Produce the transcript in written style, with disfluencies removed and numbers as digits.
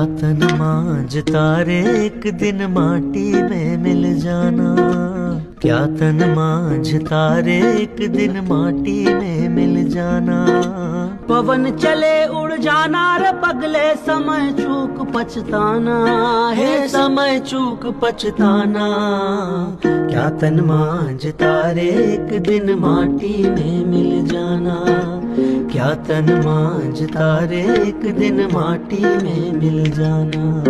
तन मांझता रे एक दिन माटी में मिल जाना। क्या तन मांझता रे एक दिन माटी में मिल जाना। पवन चले उड़ जाना रे पगले समय चूक पछताना हे समय चूक पछताना। क्या तन मांझता रे एक दिन माटी में मिल जाना। क्या तन मांझता रे एक दिन माटी में मिल जाना।